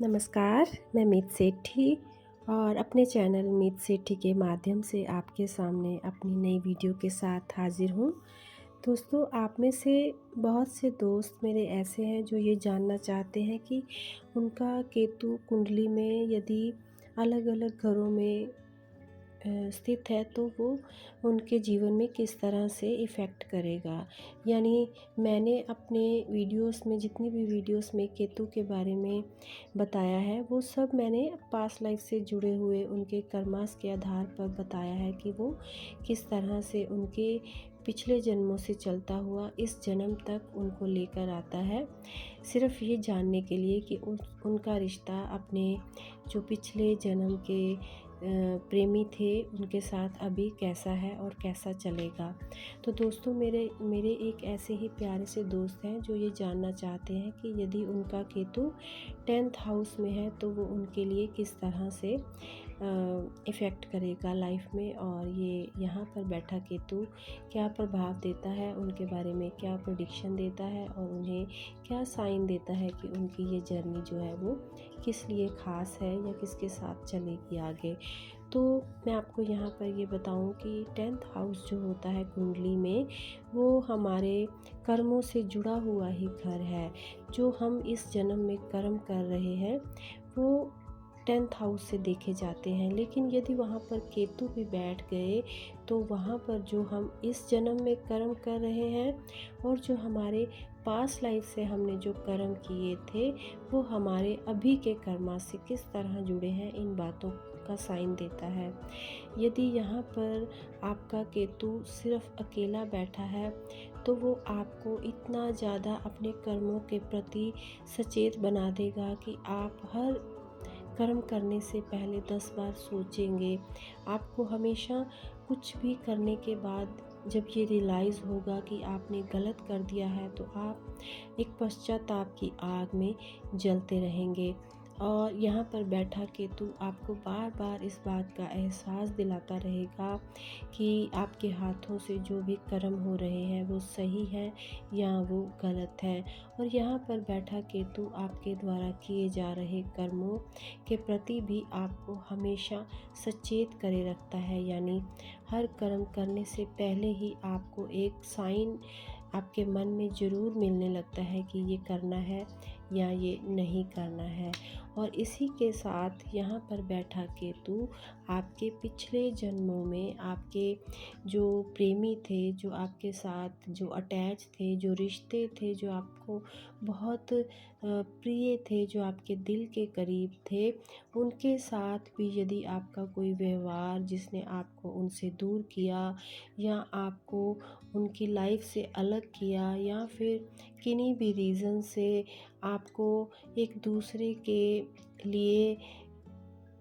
नमस्कार, मैं मीत सेठी और अपने चैनल मीत सेठी के माध्यम से आपके सामने अपनी नई वीडियो के साथ हाज़िर हूँ। दोस्तों, आप में से बहुत से दोस्त मेरे ऐसे हैं जो ये जानना चाहते हैं कि उनका केतु कुंडली में यदि अलग-अलग घरों में स्थित है तो वो उनके जीवन में किस तरह से इफ़ेक्ट करेगा। यानी मैंने अपने वीडियोस में जितनी भी वीडियोस में केतु के बारे में बताया है वो सब मैंने पास्ट लाइफ से जुड़े हुए उनके कर्मास के आधार पर बताया है कि वो किस तरह से उनके पिछले जन्मों से चलता हुआ इस जन्म तक उनको लेकर आता है। सिर्फ़ ये जानने के लिए कि उनका रिश्ता अपने जो पिछले जन्म के प्रेमी थे उनके साथ अभी कैसा है और कैसा चलेगा। तो दोस्तों, मेरे मेरे एक ऐसे ही प्यारे से दोस्त हैं जो ये जानना चाहते हैं कि यदि उनका केतु 10th हाउस में है तो वो उनके लिए किस तरह से इफ़ेक्ट करेगा लाइफ में, और ये यहाँ पर बैठा केतु क्या प्रभाव देता है, उनके बारे में क्या प्रेडिक्शन देता है और उन्हें क्या साइन देता है कि उनकी ये जर्नी जो है वो किस लिए ख़ास है या किसके साथ चलेगी आगे। तो मैं आपको यहाँ पर ये बताऊँ कि 10th हाउस जो होता है कुंडली में, वो हमारे कर्मों से जुड़ा हुआ ही घर है। जो हम इस जन्म में कर्म कर रहे हैं वो 10th हाउस से देखे जाते हैं। लेकिन यदि वहाँ पर केतु भी बैठ गए तो वहाँ पर जो हम इस जन्म में कर्म कर रहे हैं और जो हमारे पास्ट लाइफ से हमने जो कर्म किए थे वो हमारे अभी के कर्मा से किस तरह जुड़े हैं, इन बातों का साइन देता है। यदि यहाँ पर आपका केतु सिर्फ अकेला बैठा है तो वो आपको इतना ज़्यादा अपने कर्मों के प्रति सचेत बना देगा कि आप हर कर्म करने से पहले 10 बार सोचेंगे। आपको हमेशा कुछ भी करने के बाद जब ये रियलाइज़ होगा कि आपने गलत कर दिया है तो आप एक पश्चाताप की आग में जलते रहेंगे। और यहाँ पर बैठा केतु आपको बार बार इस बात का एहसास दिलाता रहेगा कि आपके हाथों से जो भी कर्म हो रहे हैं वो सही है या वो गलत है। और यहाँ पर बैठा केतु आपके द्वारा किए जा रहे कर्मों के प्रति भी आपको हमेशा सचेत करे रखता है। यानी हर कर्म करने से पहले ही आपको एक साइन आपके मन में ज़रूर मिलने लगता है कि ये करना है या ये नहीं करना है। और इसी के साथ यहाँ पर बैठा केतु आपके पिछले जन्मों में आपके जो प्रेमी थे, जो आपके साथ जो अटैच थे, जो रिश्ते थे, जो आपको बहुत प्रिय थे, जो आपके दिल के करीब थे, उनके साथ भी यदि आपका कोई व्यवहार जिसने आपको उनसे दूर किया या आपको उनकी लाइफ से अलग किया या फिर किन्हीं भी रीज़न से आपको एक दूसरे के लिए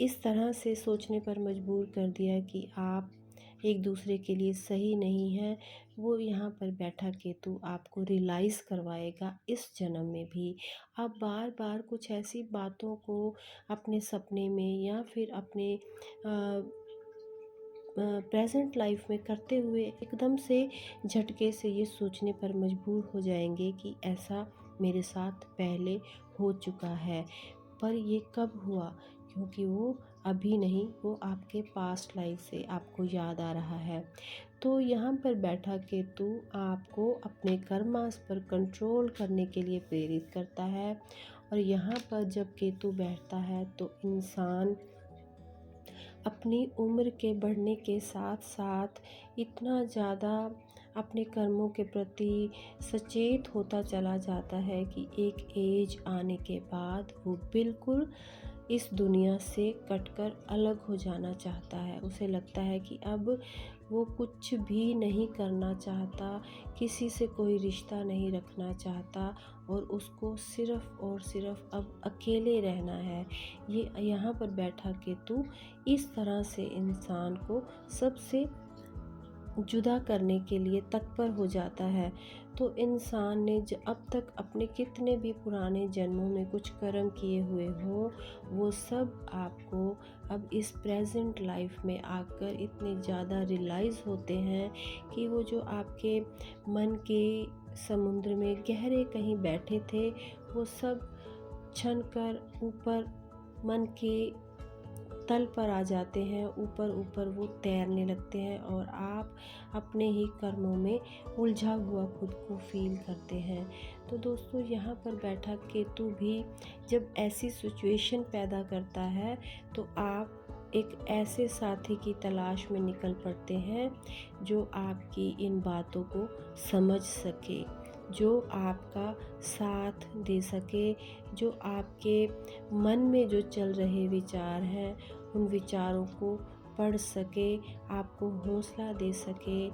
इस तरह से सोचने पर मजबूर कर दिया कि आप एक दूसरे के लिए सही नहीं है, वो यहाँ पर बैठा केतु आपको रियलाइज़ करवाएगा इस जन्म में भी। आप बार बार कुछ ऐसी बातों को अपने सपने में या फिर अपने प्रेजेंट लाइफ में करते हुए एकदम से झटके से ये सोचने पर मजबूर हो जाएंगे कि ऐसा मेरे साथ पहले हो चुका है। पर ये कब हुआ, क्योंकि वो अभी नहीं, वो आपके पास्ट लाइफ से आपको याद आ रहा है। तो यहाँ पर बैठा केतु आपको अपने कर्मास पर कंट्रोल करने के लिए प्रेरित करता है। और यहाँ पर जब केतु बैठता है तो इंसान अपनी उम्र के बढ़ने के साथ साथ इतना ज़्यादा अपने कर्मों के प्रति सचेत होता चला जाता है कि एक एज आने के बाद वो बिल्कुल इस दुनिया से कटकर अलग हो जाना चाहता है। उसे लगता है कि अब वो कुछ भी नहीं करना चाहता, किसी से कोई रिश्ता नहीं रखना चाहता और उसको सिर्फ़ और सिर्फ़ अब अकेले रहना है। ये यहाँ पर बैठा केतु इस तरह से इंसान को सबसे जुदा करने के लिए तत्पर हो जाता है। तो इंसान ने अब तक अपने कितने भी पुराने जन्मों में कुछ कर्म किए हुए हों, वो सब आपको अब इस प्रेजेंट लाइफ में आकर इतने ज़्यादा रियलाइज़ होते हैं कि वो जो आपके मन के समुद्र में गहरे कहीं बैठे थे वो सब छन कर ऊपर मन के तल पर आ जाते हैं, ऊपर ऊपर वो तैरने लगते हैं और आप अपने ही कर्मों में उलझा हुआ खुद को फील करते हैं। तो दोस्तों, यहाँ पर बैठा केतु भी जब ऐसी सिचुएशन पैदा करता है तो आप एक ऐसे साथी की तलाश में निकल पड़ते हैं जो आपकी इन बातों को समझ सके, जो आपका साथ दे सके, जो आपके मन में जो चल रहे विचार हैं उन विचारों को पढ़ सके, आपको हौसला दे सके,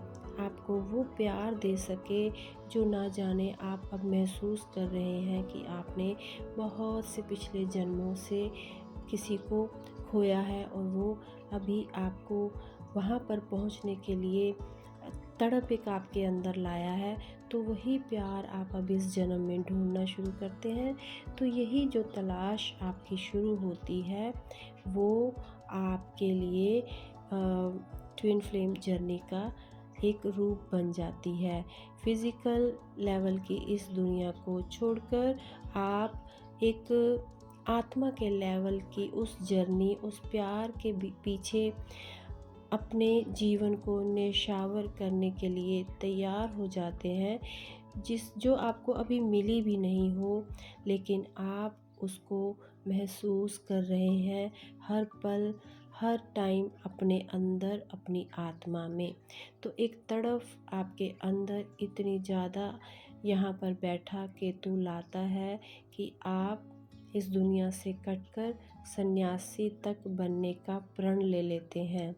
आपको वो प्यार दे सके जो ना जाने आप अब महसूस कर रहे हैं कि आपने बहुत से पिछले जन्मों से किसी को खोया है और वो अभी आपको वहाँ पर पहुँचने के लिए तड़प एक आपके अंदर लाया है। तो वही प्यार आप अब इस जन्म में ढूंढना शुरू करते हैं। तो यही जो तलाश आपकी शुरू होती है वो आपके लिए ट्विन फ्लेम जर्नी का एक रूप बन जाती है। फिज़िकल लेवल की इस दुनिया को छोड़कर आप एक आत्मा के लेवल की उस जर्नी, उस प्यार के पीछे अपने जीवन को न्यौछावर करने के लिए तैयार हो जाते हैं, जो आपको अभी मिली भी नहीं हो, लेकिन आप उसको महसूस कर रहे हैं हर पल, हर टाइम अपने अंदर, अपनी आत्मा में। तो एक तड़फ आपके अंदर इतनी ज़्यादा यहाँ पर बैठा केतु लाता है कि आप इस दुनिया से कटकर सन्यासी तक बनने का प्रण ले लेते हैं।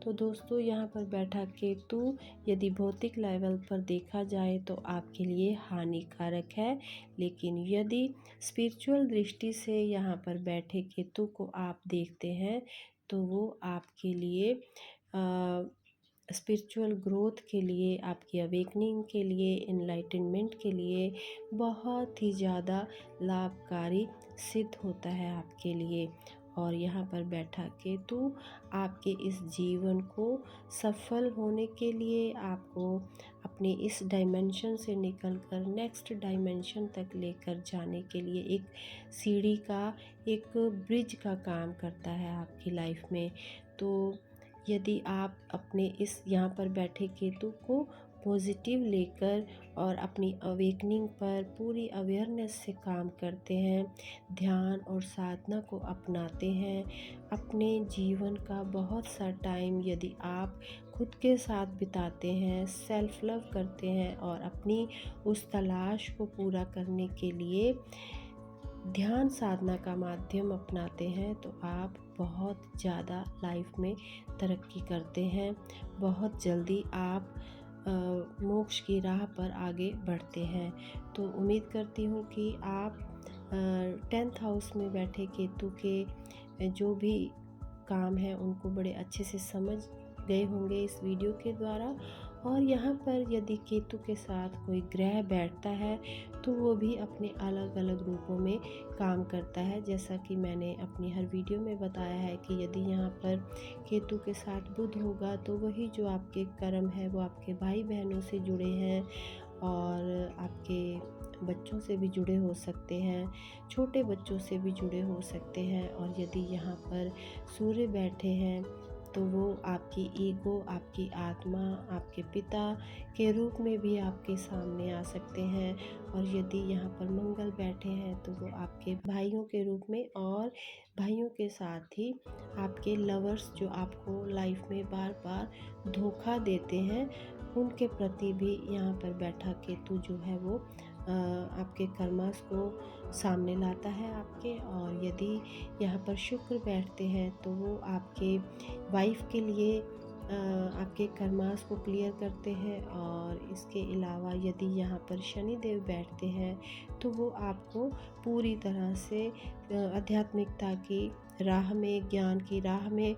तो दोस्तों, यहाँ पर बैठा केतु यदि भौतिक लेवल पर देखा जाए तो आपके लिए हानिकारक है, लेकिन यदि स्पिरिचुअल दृष्टि से यहाँ पर बैठे केतु को आप देखते हैं तो वो आपके लिए स्पिरिचुअल ग्रोथ के लिए, आपकी अवेकनिंग के लिए, इनलाइटनमेंट के लिए बहुत ही ज़्यादा लाभकारी सिद्ध होता है आपके लिए। और यहाँ पर बैठा केतु आपके इस जीवन को सफल होने के लिए, आपको अपने इस डायमेंशन से निकलकर नेक्स्ट डायमेंशन तक लेकर जाने के लिए एक सीढ़ी का, एक ब्रिज का काम करता है आपकी लाइफ में। तो यदि आप अपने इस यहाँ पर बैठे केतु को पॉजिटिव लेकर और अपनी अवेकनिंग पर पूरी अवेयरनेस से काम करते हैं, ध्यान और साधना को अपनाते हैं, अपने जीवन का बहुत सा टाइम यदि आप खुद के साथ बिताते हैं, सेल्फ लव करते हैं और अपनी उस तलाश को पूरा करने के लिए ध्यान साधना का माध्यम अपनाते हैं, तो आप बहुत ज़्यादा लाइफ में तरक्की करते हैं। बहुत जल्दी आप मोक्ष की राह पर आगे बढ़ते हैं। तो उम्मीद करती हूँ कि आप 10th हाउस में बैठे केतु के जो भी काम हैं उनको बड़े अच्छे से समझ गए होंगे इस वीडियो के द्वारा। और यहाँ पर यदि केतु के साथ कोई ग्रह बैठता है तो वो भी अपने अलग अलग रूपों में काम करता है, जैसा कि मैंने अपनी हर वीडियो में बताया है कि यदि यहाँ पर केतु के साथ बुध होगा तो वही जो आपके कर्म है वो आपके भाई बहनों से जुड़े हैं और आपके बच्चों से भी जुड़े हो सकते हैं, छोटे बच्चों से भी जुड़े हो सकते हैं। और यदि यहाँ पर सूर्य बैठे हैं तो वो आपकी ईगो, आपकी आत्मा, आपके पिता के रूप में भी आपके सामने आ सकते हैं। और यदि यहाँ पर मंगल बैठे हैं तो वो आपके भाइयों के रूप में, और भाइयों के साथ ही आपके लवर्स जो आपको लाइफ में बार बार धोखा देते हैं, उनके प्रति भी यहाँ पर बैठा केतु जो है वो आपके कर्मास को सामने लाता है आपके। और यदि यहाँ पर शुक्र बैठते हैं तो वो आपके वाइफ के लिए आपके कर्मास को क्लियर करते हैं। और इसके अलावा यदि यहाँ पर शनिदेव बैठते हैं तो वो आपको पूरी तरह से आध्यात्मिकता की राह में, ज्ञान की राह में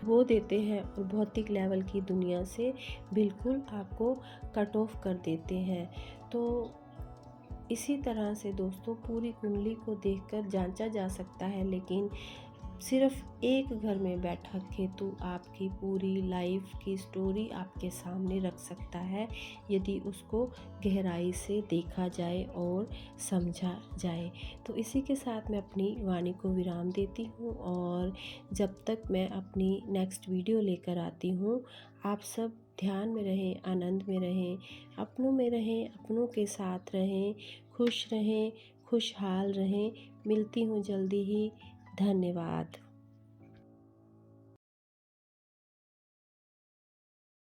वो देते हैं और भौतिक लेवल की दुनिया से बिल्कुल आपको कट ऑफ कर देते हैं। तो इसी तरह से दोस्तों पूरी कुंडली को देखकर जांचा जा सकता है, लेकिन सिर्फ एक घर में बैठा केतु आपकी पूरी लाइफ की स्टोरी आपके सामने रख सकता है, यदि उसको गहराई से देखा जाए और समझा जाए। तो इसी के साथ मैं अपनी वाणी को विराम देती हूँ, और जब तक मैं अपनी नेक्स्ट वीडियो लेकर आती हूँ, आप सब ध्यान में रहें, आनंद में रहें, अपनों में रहें, अपनों के साथ रहें, खुश रहें, खुशहाल रहें। मिलती हूँ जल्दी ही। धन्यवाद।